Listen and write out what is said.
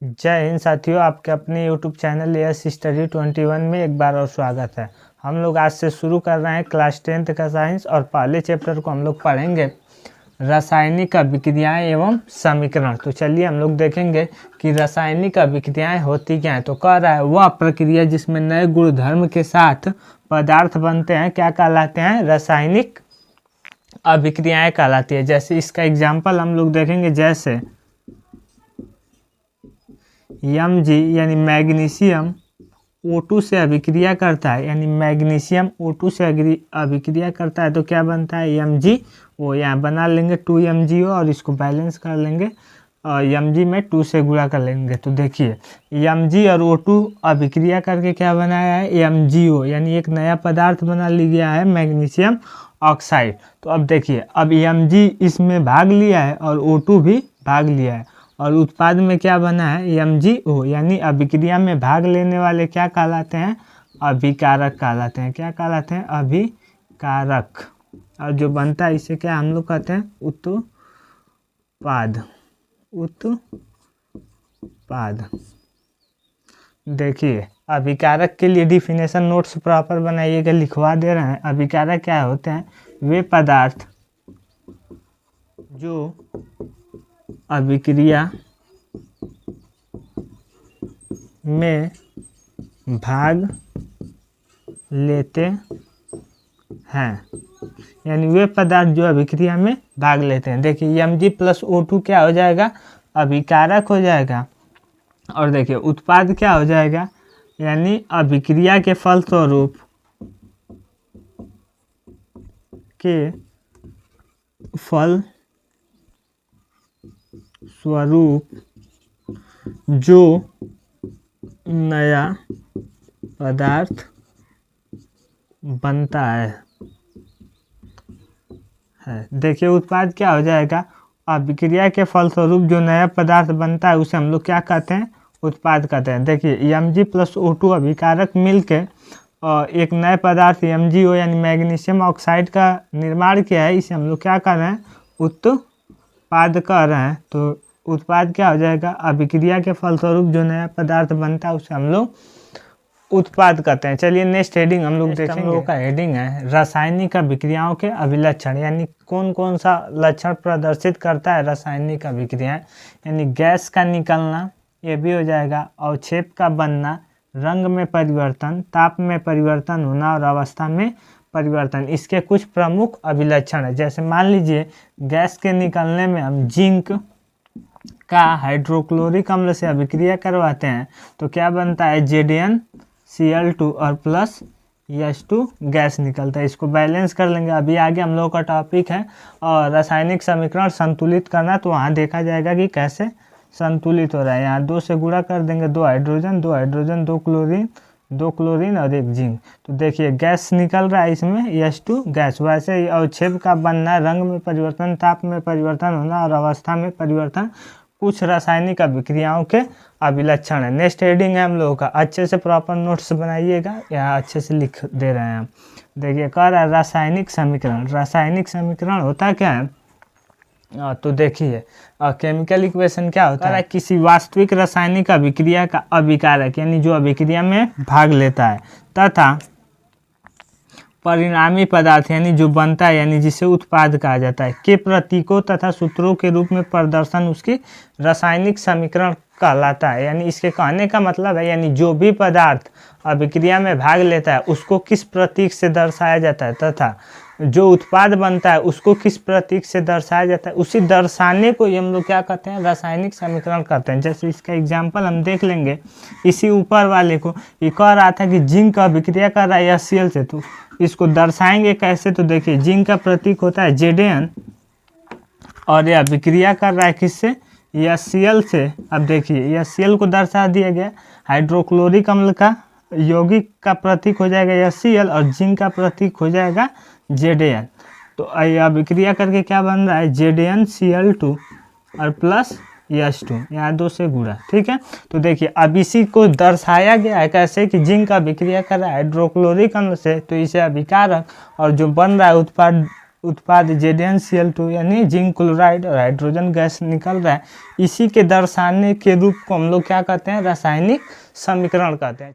जय हिंद साथियों, आपके अपने यूट्यूब चैनल यस स्टडी 21 में एक बार और स्वागत है। हम लोग आज से शुरू कर रहे हैं क्लास 10th का साइंस और पहले चैप्टर को हम लोग पढ़ेंगे रासायनिक अभिक्रियाएं एवं समीकरण। तो चलिए हम लोग देखेंगे कि रासायनिक अभिक्रियाएं होती क्या है। तो कह रहा है वह प्रक्रिया जिसमें नए गुणधर्म के साथ पदार्थ बनते हैं क्या कहलाते हैं? रासायनिक अभिक्रियाएं कहलाती है। जैसे इसका एग्जाम्पल हम लोग देखेंगे, जैसे Mg यानी मैग्नीशियम O2 से अभिक्रिया करता है, यानी मैग्नीशियम O2 से अभिक्रिया करता है तो क्या बनता है? MgO। यहाँ बना लेंगे 2MgO और इसको बैलेंस कर लेंगे और Mg में 2 से गुणा कर लेंगे। तो देखिए Mg और O2 अभिक्रिया करके क्या बनाया है? MgO, यानी एक नया पदार्थ बना लिया है मैग्नीशियम ऑक्साइड। तो अब देखिए, अब Mg इसमें भाग लिया है और O2 भी भाग लिया है और उत्पाद में क्या बना है? MgO, यानी अभिक्रिया में भाग लेने वाले क्या कहलाते हैं? अभिकारक कहलाते हैं। क्या कहलाते हैं? अभिकारक। और जो बनता है इसे क्या हम लोग कहते हैं? उत्पाद। उत्पाद। देखिए अभिकारक के लिए डिफिनेशन नोट्स प्रॉपर बनाइएगा, लिखवा दे रहे हैं। अभिकारक क्या होते हैं? वे पदार्थ जो अभिक्रिया में भाग लेते हैं, यानी वे पदार्थ जो अभिक्रिया में भाग लेते हैं। देखिए Mg प्लस O2 क्या हो जाएगा? अभिकारक हो जाएगा। और देखिए उत्पाद क्या हो जाएगा? यानी अभिक्रिया के फलस्वरूप जो नया पदार्थ बनता है। देखिए उत्पाद क्या हो जाएगा? अभिक्रिया के फलस्वरूप जो नया पदार्थ बनता है उसे हम लोग क्या कहते हैं? उत्पाद कहते हैं। देखिए Mg प्लस O2 अभिकारक मिलके और एक नए पदार्थ MgO यानी मैग्नीशियम ऑक्साइड का निर्माण किया है, इसे हम लोग क्या कर रहे हैं? उत्पाद कर रहे हैं। तो उत्पाद क्या हो जाएगा? अभिक्रिया के फलस्वरूप जो नया पदार्थ बनता है उसे हम लोग उत्पाद कहते हैं। चलिए नेक्स्ट हेडिंग हम लोग देखेंगे। हम लोग का हेडिंग है रासायनिक अभिक्रियाओं के अभिलक्षण, यानी कौन कौन सा लक्षण प्रदर्शित करता है रासायनिक अभिक्रियाएं। यानी गैस का निकलना, ये भी हो जाएगा, अवक्षेप का बनना, रंग में परिवर्तन, ताप में परिवर्तन होना और अवस्था में परिवर्तन। इसके कुछ प्रमुख अभिलक्षण है। जैसे मान लीजिए गैस के निकलने में हम जिंक का हाइड्रोक्लोरिक अम्ल से अभिक्रिया करवाते हैं तो क्या बनता है? ZnCl2 और प्लस H2 गैस निकलता है। इसको बैलेंस कर लेंगे। अभी आगे हम लोगों का टॉपिक है और रासायनिक समीकरण संतुलित करना, तो वहाँ देखा जाएगा कि कैसे संतुलित हो रहा है। यहाँ 2 से गुणा कर देंगे, 2 हाइड्रोजन 2 क्लोरीन और 1 जिंक। तो देखिए गैस निकल रहा है इसमें H2 गैस। वैसे ही अवक्षेप का बनना, रंग में परिवर्तन, ताप में परिवर्तन होना और अवस्था में परिवर्तन कुछ रासायनिक अभिक्रियाओं के अभिलक्षण है। नेक्स्ट हेडिंग है हम लोगों का, अच्छे से प्रॉपर नोट्स बनाइएगा, यहाँ अच्छे से लिख दे रहे हैं हम। देखिए कह रहा है रासायनिक समीकरण। रासायनिक समीकरण होता क्या है? तो देखिए केमिकल इक्वेशन क्या होता है? किसी वास्तविक रासायनिक अभिक्रिया का अभिकारक, यानी जो अभिक्रिया में भाग लेता है, तथा परिणामी पदार्थ यानी जो बनता है, यानी जिसे उत्पाद कहा जाता है, के प्रतीकों तथा सूत्रों के रूप में प्रदर्शन उसकी रासायनिक समीकरण कहलाता है। यानी इसके कहने का मतलब है, यानी जो भी पदार्थ अभिक्रिया में भाग लेता है उसको किस प्रतीक से दर्शाया जाता है तथा जो उत्पाद बनता है उसको किस प्रतीक से दर्शाया जाता है, उसी दर्शाने को हम लोग क्या कहते हैं? रासायनिक समीकरण कहते हैं। जैसे इसका एग्जाम्पल हम देख लेंगे, इसी ऊपर वाले को ये कह रहा था कि जिंक का अभिक्रिया कर रहा है HCl से, तो इसको दर्शाएंगे कैसे? तो देखिए जिंक का प्रतीक होता है Zn और ये अभिक्रिया कर रहा है किससे? HCl से। अब देखिए HCl को दर्शा दिया गया, हाइड्रोक्लोरिक अम्ल का यौगिक का प्रतीक हो जाएगा HCl और जिंक का प्रतीक हो जाएगा Zn। तो अभिक्रिया करके क्या बन रहा है? ZnCl2 और प्लस H2, यहाँ 2 से गुणा। ठीक है, तो देखिए अब इसी को दर्शाया गया है कैसे कि जिंक का अभिक्रिया कर रहा है हाइड्रोक्लोरिक अम्ल से, तो इसे अभिकारक, और जो बन रहा है उत्पाद उत्पाद ZnCl2 यानी जिंक क्लोराइड और हाइड्रोजन गैस निकल रहा है, इसी के दर्शाने के रूप को हम लोग क्या कहते हैं, रासायनिक समीकरण कहते हैं।